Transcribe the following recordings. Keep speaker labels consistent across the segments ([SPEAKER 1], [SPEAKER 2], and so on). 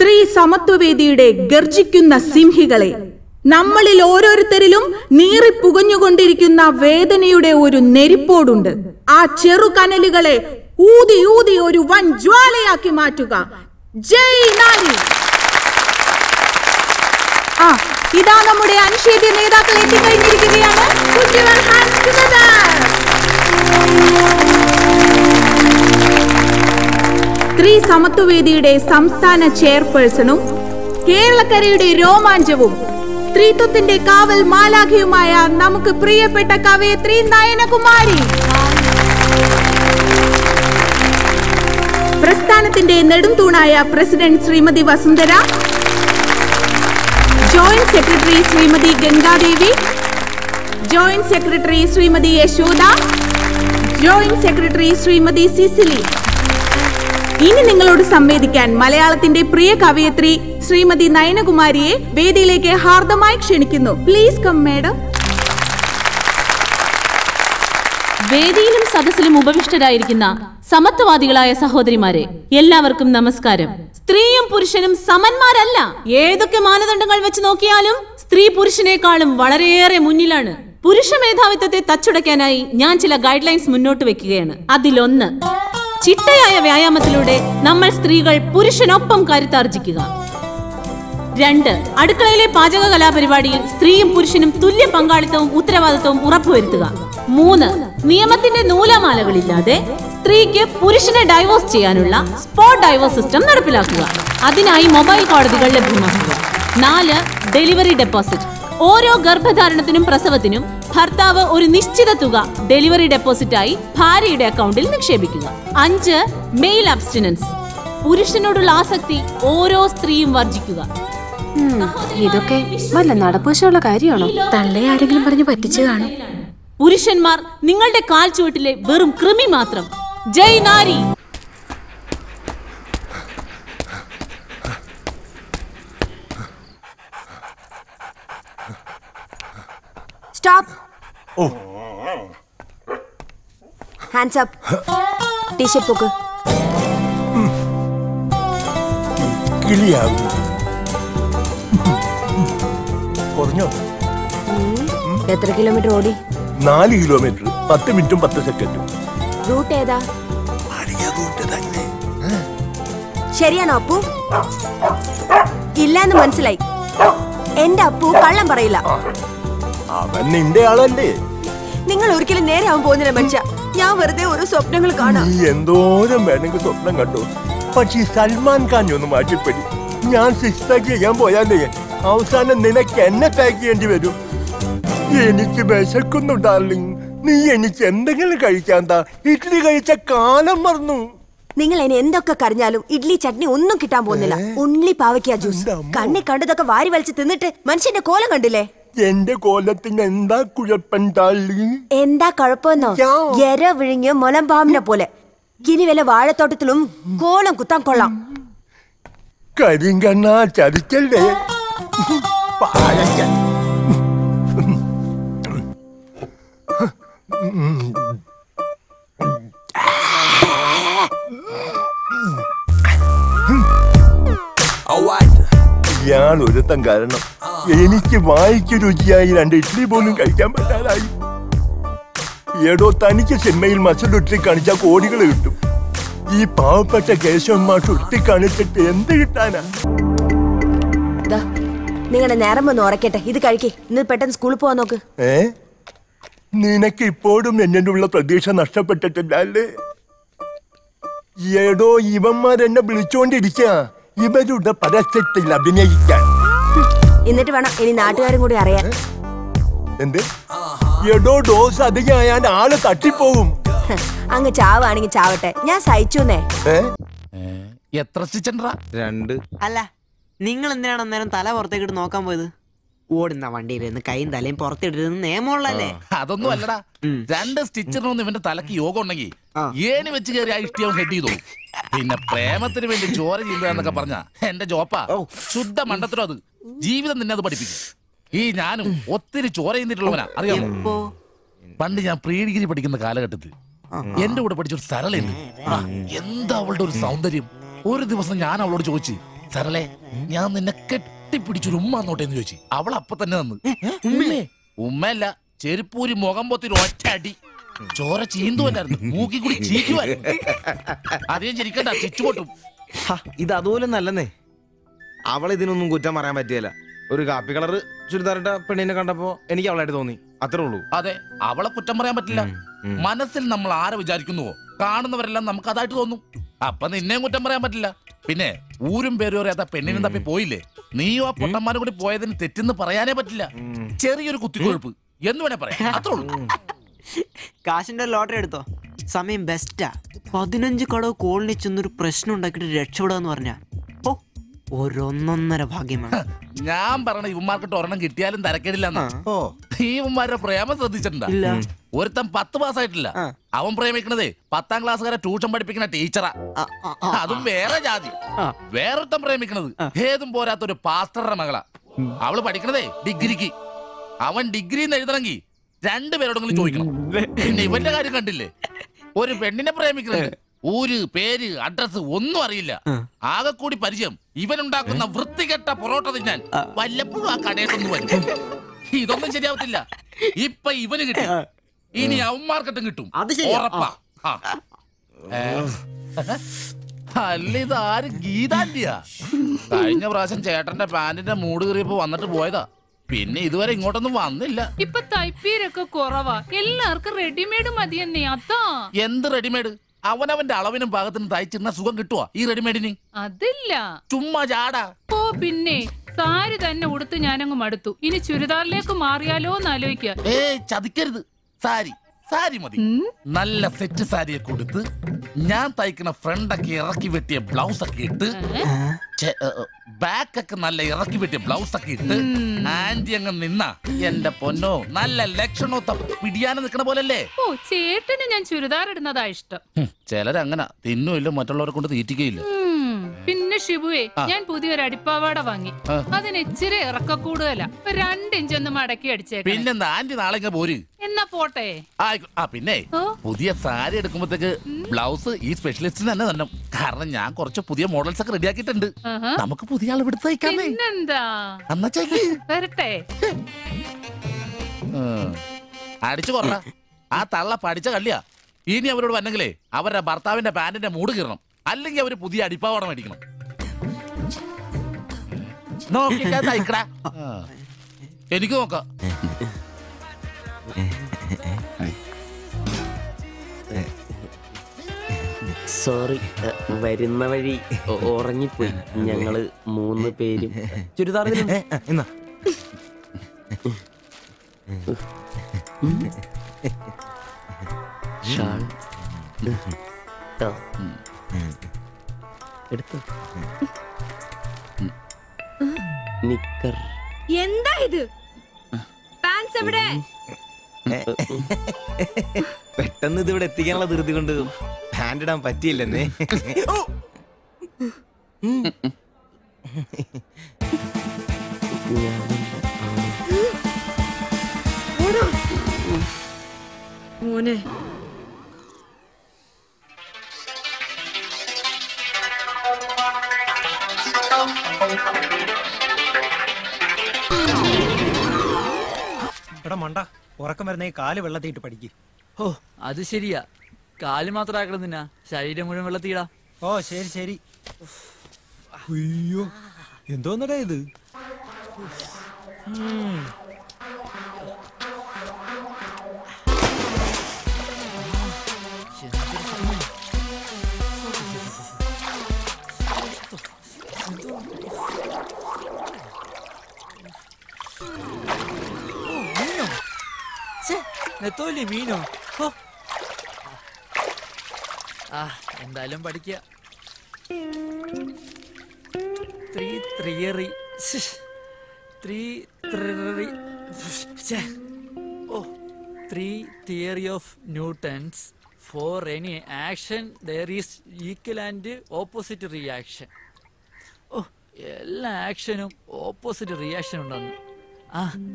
[SPEAKER 1] സ്ത്രീ സമത്വവേദിയുടെ ഗർജിക്കുന്ന സിംഹികളെ, നമ്മളിൽ ഓരോരുത്തരിലും നീറിപ്പുകഞ്ഞുകൊണ്ടിരിക്കുന്ന വേദനയുടെ ഒരു നെരിപ്പോടുണ്ട്. ആ ചെറുകനലുകളെ ഊതി ഊതി ഒരു വൻ ജ്വാലയാക്കി മാറ്റുക. ജയ് നാരി! ഇതാ നമ്മുടെ അനിഷേധ്യ നേതാക്കൾ എത്തിക്കഴിഞ്ഞിരിക്കുകയാണ്. സ്ത്രീ സമത്വവേദിയുടെ സംസ്ഥാന ചെയർപേഴ്സണും കേരളക്കരയുടെ രോമാഞ്ചവും സ്ത്രീത്വത്തിന്റെ കാവൽ മാലാഖയുമായ നമുക്ക് പ്രിയപ്പെട്ട കവയത്രി നയനകുമാരി, പ്രസ്ഥാനത്തിന്റെ നെടുംതൂണായ president Shrimati Vasundhara, joint secretary Shrimati Gangadevi, joint secretary Shrimati Yashoda, joint secretary Shrimati Cecily. ഇനി നിങ്ങളോട് സംവേദിക്കാൻ മലയാളത്തിന്റെ പ്രിയ കവയത്രി ശ്രീമതി നയനകുമാരിയെ വേദിയിലേക്ക് ഹാർദമായി ക്ഷണിക്കുന്നു. Please come madam.
[SPEAKER 2] വേദിയിലും സദസ്സിലും ഉപവിഷ്ടരായിരിക്കുന്ന സമത്വവാദികളായ സഹോദരിമാരെ, എല്ലാവർക്കും നമസ്കാരം. സ്ത്രീയും പുരുഷനും സമന്മാരല്ല. ഏതൊക്കെ മാനദണ്ഡങ്ങൾ വെച്ച് നോക്കിയാലും സ്ത്രീ പുരുഷനേക്കാളും വളരെയേറെ മുന്നിലാണ്. പുരുഷ മേധാവിത്വത്തെ തച്ചുടയ്ക്കാനായി ഞാൻ ചില ഗൈഡ് ലൈൻസ് മുന്നോട്ട് വെക്കുകയാണ്. അതിലൊന്ന്, ചിട്ടയായ വ്യായാമത്തിലൂടെ നമ്മൾ സ്ത്രീകൾ പുരുഷനൊപ്പം കരുത്താർജിക്കുക. 2, അടുക്കളയിലെ പാചക കലാപരിപാടിയിൽ സ്ത്രീയും പുരുഷനും തുല്യ പങ്കാളിത്തവും ഉത്തരവാദിത്വവും ഉറപ്പുവരുത്തുക. 3, നിയമത്തിന്റെ നൂലാമാലകളില്ലാതെ സ്ത്രീക്ക് പുരുഷനെ ഡൈവോഴ്സ് ചെയ്യാനുള്ള സ്പോട്ട് ഡൈവോഴ്സ് സിസ്റ്റം നടപ്പിലാക്കുക. അതിനായി മൊബൈൽ കോടതികൾ ലഭ്യമാക്കുക. 4, ഡെലിവറി ഡെപ്പോസിറ്റ്. ഓരോ ഗർഭധാരണത്തിനും പ്രസവത്തിനും ഭർത്താവ് ഒരു നിശ്ചിത തുക ഡെലിവറി ഡെപ്പോസിറ്റായി ഭാര്യയുടെ അക്കൗണ്ടിൽ നിക്ഷേപിക്കുക. 5, മെയിൽ അബ്സ്റ്റിനൻസ്. പുരുഷനോടുള്ള ആസക്തി ഓരോ സ്ത്രീയും വർജിക്കുക.
[SPEAKER 3] ഇതൊക്കെ വല്ല നടപ്പുവശമുള്ള കാര്യമാണോ? തള്ളെ ആരെങ്കിലും പറഞ്ഞു പറ്റിച്ചു കാണും.
[SPEAKER 2] പുരുഷന്മാർ നിങ്ങളുടെ കാൽ ചുവട്ടിലെ വെറും കൃമി മാത്രം. ജയ് നാരി!
[SPEAKER 4] Stop. Oh. Hands up. T-shirt പോക്ക്.
[SPEAKER 5] കിളിയാകും. കുറഞ്ഞോ?
[SPEAKER 4] എത്ര കിലോമീറ്റർ ഓടി?
[SPEAKER 5] 4 കിലോമീറ്റർ 10 മിനിറ്റും 10 സെക്കൻഡും.
[SPEAKER 4] റൂട്ട് ഏതാ?
[SPEAKER 5] പഴയ റൂട്ട് തന്നെ.
[SPEAKER 4] ശരിയാണോ അപ്പു? ഇല്ലാന്ന് മനസ്സിലായി. എന്റെ അപ്പു കള്ളം പറയില്ല.
[SPEAKER 5] അവൻ നിന്റെ ആളല്ലേ?
[SPEAKER 4] നിങ്ങൾ ഒരിക്കലും നേരെ ആവാൻ പോകുന്നില്ല മനുഷ്യ. ഞാൻ വെറുതെ ഓരോ സ്വപ്നങ്ങൾ കാണാം.
[SPEAKER 5] നീ എന്തോരം വേണമെങ്കിൽ സ്വപ്നം കണ്ടു. പക്ഷെ സൽമാൻ ഖാൻ ഒന്ന് മാറ്റിപ്പടി. ഞാൻ 6 പാക്ക് ചെയ്യാൻ പോയാലേ അവസാനം നിനക്ക് എന്നെ പാക്ക് ചെയ്യേണ്ടി വരും. എനിക്ക് വിശക്കുന്നു ഡാർലിംഗ്. നീ എനിക്ക് എന്തെങ്കിലും കഴിക്കാൻ താ. ഇഡ്ഡലി കഴിച്ച കാലം മറന്നു.
[SPEAKER 4] നിങ്ങൾ ഇനി എന്തൊക്കെ കരഞ്ഞാലും ഇഡ്ലി ചട്നി ഒന്നും കിട്ടാൻ പോകുന്നില്ല. ഉണ്ണി പാവയ്ക്ക ജ്യൂസ്. കണ്ണി കണ്ടതൊക്കെ വാരി വലിച്ച് തിന്നിട്ട് മനുഷ്യന്റെ കോലം കണ്ടില്ലേ?
[SPEAKER 5] എന്റെ കോലത്തിന് എന്താ കുഴപ്പം ഡാർലിംഗ്?
[SPEAKER 4] എന്താ കുഴപ്പമെന്നോ? എര വിഴിഞ്ഞ് മുലമ്പാമ്പിനെ പോലെ. ഇനി വല്ല വാഴത്തോട്ടത്തിലും കോലം കുത്താൻ കൊള്ളാം.
[SPEAKER 5] കരിങ്കണ്ണ ചതിക്കല്ലേ? ഇയാൾ ഒരുത്തം കാരണം എനിക്ക് വായിക്ക് രുചിയായി 2 ഇഡ്ഡലി പോലും കഴിക്കാൻ പറ്റാതായി. ഏടോ, തനിക്ക് സിനിമയിൽ മസിൽ ഉരുട്ടി കാണിച്ചാൽ കോടികൾ കിട്ടും. ഈ പാവപ്പെട്ട കേശവന്മാർ ഉരുട്ടി കാണിച്ചിട്ട് എന്ത് കിട്ടാനാ?
[SPEAKER 4] നിങ്ങളുടെ നേരം ഒന്ന് ഉറക്കട്ടെ. ഇത് കഴിക്കേ. ഇന്ന് പെട്ടെന്ന് സ്കൂളിൽ പോവാൻ നോക്ക്.
[SPEAKER 5] നിനക്ക് ഇപ്പോഴും എന്നോടുള്ള പ്രതീക്ഷ നഷ്ടപ്പെട്ടിട്ടില്ലേ? ഏടോ, ഇവന്മാരെന്നെ വിളിച്ചോണ്ടിരിക്കുക ഇവരുടെ പരസ്യത്തിൽ അഭിനയിക്കാൻ.
[SPEAKER 4] എന്നിട്ട് വേണം ഇനി നാട്ടുകാരും കൂടി അറിയാൻ.
[SPEAKER 5] എന്ത്? എടോ, ഡോസ് അധികമായാൽ ആള് തട്ടിപ്പോവും.
[SPEAKER 4] അങ്ങ് ചാവാണെങ്കിൽ ചാവട്ടെ, ഞാൻ സഹിച്ചുന്നേ.
[SPEAKER 6] എത്ര 2.
[SPEAKER 7] അല്ല, നിങ്ങൾ എന്തിനാണ് അന്നേരം തല പുറത്തേക്കിട്ട് നോക്കാൻ പോയത്? ഓടുന്ന വണ്ടിയിലിരുന്ന് കൈയും തലയും പുറത്തിട്ടിരുന്ന് നിയമമുള്ളല്ലേ?
[SPEAKER 6] അതൊന്നും അല്ലടാ. 2 സ്റ്റിച്ചറിനൊന്നും ഇവന്റെ തലക്ക് യോഗം ഉണ്ടെങ്കിൽ ഏണി വെച്ച് കയറി ആ ഇഷ്ടിയവൻ ഹെഡ് ചെയ്തു. പിന്നെ പ്രേമത്തിന് വേണ്ടി ചോര ചെയ്യുന്നതൊക്കെ പറഞ്ഞ എന്റെ ജോപ്പാ ശുദ്ധ മണ്ടത്തിലോ. അത് ജീവിതം നിന്നെ അത് പഠിപ്പിക്കും. ഈ ഞാനും ഒത്തിരി ചോര ചെയ്തിട്ടുള്ളവനാ, അറിയാമോ? പണ്ട് ഞാൻ പ്രീ ഡിഗ്രി പഠിക്കുന്ന കാലഘട്ടത്തിൽ എന്റെ കൂടെ പഠിച്ചൊരു സരളുണ്ട്. എന്താ അവളുടെ ഒരു സൗന്ദര്യം! ഒരു ദിവസം ഞാൻ അവളോട് ചോദിച്ചു, സാറല്ലേ ഞാൻ നിന്നെ കെട്ടിപ്പിടിച്ചൊരു ഉമ്മ എന്നോട്ടെന്ന് ചോദിച്ചു. അവൾ അപ്പൊ തന്നെ തന്നു. ഉമ്മയല്ല, ചെരുപ്പൂരി മുഖം പൊത്തിരി ഒറ്റടി. ചോര ചീന്തുവല്ലായിരുന്നു, മൂക്കി കൂടി ചീറ്റുമായിരുന്നു. അധികം ചിരിക്കണ്ട, ചിച്ചുപൊട്ടും.
[SPEAKER 8] ഇത് അതുപോലെ നല്ലെന്നേ. അവളിതിനൊന്നും കുറ്റം പറയാൻ പറ്റിയല്ല. ഒരു കാപ്പി കളർ ചുരിദാറിട്ട പെണ്ണിനെ കണ്ടപ്പോ എനിക്ക് അവളായിട്ട് തോന്നി, അത്രേ ഉള്ളൂ.
[SPEAKER 6] അതെ, അവളെ കുറ്റം പറയാൻ പറ്റില്ല. മനസ്സിൽ നമ്മൾ ആരെ വിചാരിക്കുന്നുവോ കാണുന്നവരെല്ലാം നമുക്ക് അതായിട്ട് തോന്നും. അപ്പൊ നിന്നെയും കുറ്റം പറയാൻ പറ്റില്ല. പിന്നെ ഊരും പേരും അറിയാത്ത പെണ്ണിനും തപ്പി പോയില്ലേ, നീയും ആ പൊട്ടന്മാരും കൂടി പോയതിന് തെറ്റെന്ന് പറയാനേ പറ്റില്ല. ചെറിയൊരു കുത്തിക്കൊഴുപ്പ് എന്ന് വേണേ പറയാം, അത്രേ ഉള്ളൂ.
[SPEAKER 7] കാശിന്റെ ലോട്ടറി എടുത്തോ, സമയം ബെസ്റ്റാ. 15 കടവ് കോളിനി ചെന്നൊരു പ്രശ്നം ഉണ്ടാക്കിട്ട് രക്ഷപ്പെടാന്ന് പറഞ്ഞാ ഒരൊന്നൊന്നര ഭാഗ്യമാണ്.
[SPEAKER 6] ഞാൻ പറഞ്ഞ ഇവന്മാർക്കിട്ട് ഒരെണ്ണം കിട്ടിയാലും തരക്കേടില്ലെന്നാ. ഈ ഇവന്മാരുടെ പ്രേമം ശ്രദ്ധിച്ചിട്ടുണ്ടാ? ഒരുത്തൻ 10 പാസ്സായിട്ടില്ല, അവൻ പ്രേമിക്കണതേ 10ാം ക്ലാസ്സുകാരെ ട്യൂഷൻ പഠിപ്പിക്കുന്ന ടീച്ചറാ. അതും വേറെ ജാതി. വേറൊരുത്തൻ പ്രേമിക്കണത് ഏതും പോരാത്തൊരു പാസ്റ്ററുടെ മകളാ. അവള് പഠിക്കണതേ ഡിഗ്രിക്ക്. അവൻ ഡിഗ്രി എഴുതണമെങ്കിൽ 2 പേരോടെങ്കിലും ചോദിക്കണം. പിന്നെ ഇവന്റെ കാര്യം കണ്ടില്ലേ, ഒരു പെണ്ണിനെ പ്രേമിക്കുന്നുണ്ട്, ഊര് പേര് അഡ്രസ് ഒന്നും അറിയില്ല. ആകെ കൂടി പരിചയം ഇവനുണ്ടാക്കുന്ന വൃത്തികെട്ട പൊറോട്ട തിന്നാൻ വല്ലപ്പോഴും ആ കടയിലൊന്നും വരും. ഇതൊന്നും ശരിയാവത്തില്ല. ഇപ്പൊ ഇവന് കിട്ടും, ഇനി അവന്മാർക്കിട്ടും കിട്ടും, ഉറപ്പാ. അല്ല, ഇതാര് ഗീതാന്റിയാ? കഴിഞ്ഞ പ്രാവശ്യം ചേട്ടന്റെ പാന്റിന്റെ മൂട് കീറിയപ്പോ വന്നിട്ട് പോയതാ, പിന്നെ ഇതുവരെ ഇങ്ങോട്ടൊന്നും വന്നില്ല.
[SPEAKER 9] ഇപ്പൊ തയ്പ്പീരൊക്കെ കുറവാ, എല്ലാവർക്കും റെഡിമെയ്ഡ് മതിയെന്നേ. അതാ.
[SPEAKER 6] എന്ത് റെഡിമെയ്ഡ്? അവനവന്റെ അളവിനും പാകത്തിനും തയ്ച്ചിരുന്ന സുഖം കിട്ടുവാ ഈ റെഡിമെയ്ഡിന്?
[SPEAKER 9] അതില്ല,
[SPEAKER 6] ചുമ്മാ ജാടാ.
[SPEAKER 9] ഓ പിന്നെ സാരി തന്നെ ഉടുത്ത് ഞാനങ്ങ് മടുത്തു. ഇനി ചുരിദാറിലേക്ക് മാറിയാലോ എന്ന് ആലോചിക്കുക.
[SPEAKER 6] ചതിക്കരുത്. സാരി മതി. നല്ല സെറ്റ് സാരിയെ കൊടുത്ത് ഞാൻ തയ്ക്കുന്ന ഫ്രണ്ടൊക്കെ ഇറക്കി വെട്ടിയ ബ്ലൗസ് ഒക്കെ ഇട്ട്, ബാക്കൊക്കെ നല്ല ഇറക്കി വെട്ടിയ ബ്ലൗസ് ഒക്കെ ഇട്ട് ആന്റി അങ്ങ് നിന്ന എന്റെ പൊന്നോ നല്ല ലക്ഷണോ പിടിയാനെ നിക്കണ പോലല്ലേ.
[SPEAKER 9] ഓ, ചേട്ടന് ഞാൻ ചുരിദാർ ഇടുന്നതാ ഇഷ്ടം.
[SPEAKER 6] ചിലരങ്ങനെ തിന്നുമില്ല, മറ്റുള്ളവരെ കൊണ്ട് തീറ്റിക്കയില്ല.
[SPEAKER 9] പിന്നെ ഷിബുവേ, ഞാൻ പുതിയൊരു അടിപ്പാവാട വാങ്ങി. അതിന് ഇച്ചിരി ഇറക്ക കൂടുതലാ. 2 ഇഞ്ച് ഒന്ന് മടക്കി അടിച്ചേക്കാം.
[SPEAKER 6] പിന്നെന്താ, ആന്റി നാളെ പോര്.
[SPEAKER 9] എന്നാ പോട്ടെ.
[SPEAKER 6] പിന്നെ പുതിയ സാരി എടുക്കുമ്പോഴത്തേക്ക് ബ്ലൗസ് ഈ സ്പെഷ്യലിസ്റ്റിന് തന്നെ തന്നെ. കാരണം ഞാൻ കുറച്ച് പുതിയ മോഡൽസ് ഒക്കെ റെഡിയാക്കിയിട്ടുണ്ട്. നമുക്ക് പുതിയ ആൾ എടുത്ത് തയ്ക്കാമേ.
[SPEAKER 9] വരട്ടെ.
[SPEAKER 6] അടിച്ചു കൊറ. ആ തള്ള പഠിച്ച കള്ളിയാ. ഇനി അവരോട് വന്നെങ്കിലേ അവരുടെ ഭർത്താവിന്റെ പാന്റിന്റെ മൂട് കീറണം, അല്ലെങ്കിൽ അവര് പുതിയ അടിപ്പാവാട മേടിക്കണം. നോക്കിക്കാ തയ്ക്കടാ. എനിക്ക് നോക്കാം.
[SPEAKER 10] സോറി, വരുന്ന വഴി ഉറങ്ങിപ്പോയി. ഞങ്ങള് 3 പേരും
[SPEAKER 8] ചുരിദാർ
[SPEAKER 10] എടുത്തു. നിക്കർ.
[SPEAKER 11] എന്താ ഇത്? പാൻസ് എവിടെ?
[SPEAKER 8] പെട്ടെന്ന് ഇത് ഇവിടെ എത്തിക്കാനുള്ള ധൃതി കൊണ്ട് ഹാൻഡ് ഇടാൻ പറ്റിയില്ലെന്നേ.
[SPEAKER 11] മോനെ,
[SPEAKER 12] എടാ മണ്ട, ഉറക്കം വരുന്ന ഈ കാല് വെള്ളത്തിയിട്ട് പഠിക്ക്.
[SPEAKER 13] ഓ, അത് ശരിയാ. കാല് മാത്രം ആക്കണമെന്നാ, ശരീരം മുഴുവൻ വെള്ളത്തിയിടാ.
[SPEAKER 12] ഓ ശരി ശരി. അയ്യോ, എന്തോന്നടാ ഇത്?
[SPEAKER 13] മീനോ? എന്തായാലും പഠിക്കുക. Theory of Newton's. For any action there is equal and opposite reaction. എല്ലാ ആക്ഷനും ഓപ്പോസിറ്റ് റിയാക്ഷൻ ഉണ്ടെന്ന്.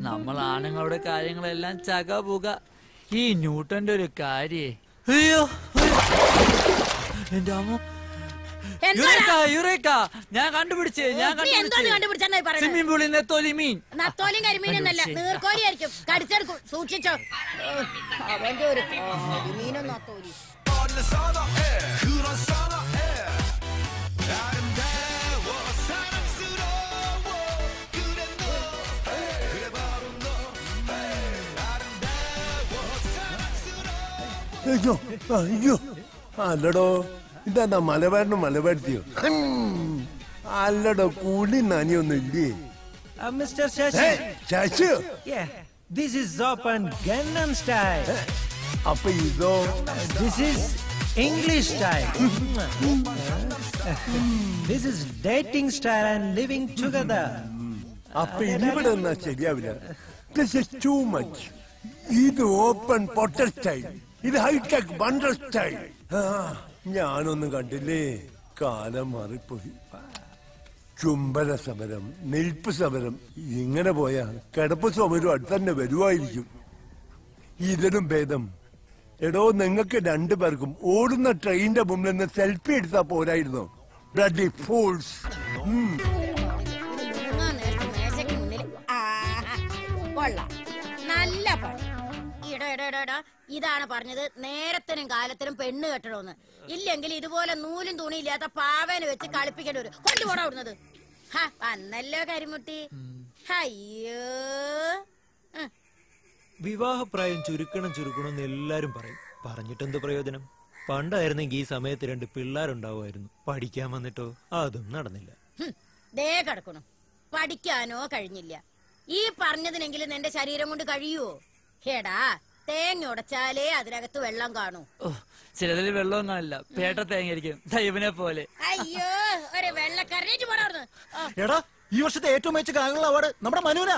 [SPEAKER 13] നമ്മൾ ആണുങ്ങളുടെ കാര്യങ്ങളെല്ലാം ചകപുക. ഈ ന്യൂട്ടന്റെ ഒരു കാര്യേ, അയ്യോ എന്റെ അമ്മ, ഞാൻ കണ്ടുപിടിച്ചേ സ്വിമ്മിംഗ് പൂളിൽ നെത്തോലി മീൻ.
[SPEAKER 14] നത്തോലിയും കരിമീനൊന്നല്ല, നീർക്കോലിയായിരിക്കും. കടിച്ചെടുക്കും, സൂക്ഷിച്ചോ. അവന്റെ ഒരു മീനും നത്തോലി.
[SPEAKER 5] അയ്യോ അയ്യോ, അല്ലടോ ഇതെന്താ മലബാറിത്തിയോ? അല്ലടോ കൂലി നനിയൊന്നും ഇല്ലേ?
[SPEAKER 12] Mr. Shashi.
[SPEAKER 5] Sasi,
[SPEAKER 12] Yeah, this is Zopan Gangnam style.
[SPEAKER 5] അപ്പൊ ഇതോ?
[SPEAKER 12] This is English style. This is dating style and living together.
[SPEAKER 5] അപ്പൊ ഇവിടെ എന്നാ ശരിയാവില്ല. This is too much. ഇത് ഓപ്പൺ പൊട്ടൽ സ്റ്റൈൽ, ഇത് ഹൈടെക് വണ്ടർ സ്റ്റൈൽ. ഞാനൊന്നും കണ്ടില്ലേ, കാലം മാറിപ്പോയി. ചുംബന സമരം, നിൽപ്പ് സമരം, ഇങ്ങനെ പോയാ കിടപ്പ് സമരം അടുത്ത് തന്നെ വരുമായിരിക്കും. ഇതിനും ഭേദം എടോ നിങ്ങൾക്ക് രണ്ടുപേർക്കും ഓടുന്ന ട്രെയിനിന്റെ മുമ്പിൽ നിന്ന് സെൽഫി എടുത്താ പോരായിരുന്നോ? Bloody fools.
[SPEAKER 14] നല്ല പണി. ഇട ഇതാണ് പറഞ്ഞത്, നേരത്തിനും കാലത്തിനും പെണ്ണ് കെട്ടണമെന്ന്. ഇല്ലെങ്കിൽ ഇതുപോലെ നൂലും തുണിയില്ലാത്ത പാവേനെ വെച്ച് കളിപ്പിക്കേണ്ടി വരും. കൊണ്ടുപോടാ വിടുന്നത്. വന്നല്ലോ കരിമുട്ടി. അയ്യോ,
[SPEAKER 12] വിവാഹപ്രായം ചുരുക്കണം എന്ന് എല്ലാരും പറയും. പറഞ്ഞിട്ടെന്ത് പ്രയോജനം? പണ്ടായിരുന്നെങ്കിൽ ഈ സമയത്ത് 2 പിള്ളേരുണ്ടാവുമായിരുന്നു. പഠിക്കാൻ വന്നിട്ടോ അതും നടന്നില്ല.
[SPEAKER 14] ദേ കിടക്കണു, പഠിക്കാനോ കഴിഞ്ഞില്ല. ഈ പറഞ്ഞതിനെങ്കിലും എന്റെ ശരീരം കൊണ്ട് കഴിയുവോ? ഹേടാ, തേങ്ങ ഉടച്ചാലേ അതിനകത്ത് വെള്ളം കാണൂ.
[SPEAKER 13] ചിലതിൽ വെള്ളവും കാണില്ല, പേട്ട തേങ്ങയായിരിക്കും, ദൈവനെ പോലെ.
[SPEAKER 14] അയ്യോ, ഒരു വെള്ളക്കറിഞ്ഞിട്ട് പോടാ.
[SPEAKER 12] എടാ, ഈ വർഷത്തെ ഏറ്റവും മികച്ച ഗായകനുള്ള അവാർഡ് നമ്മുടെ മനുവിനാ.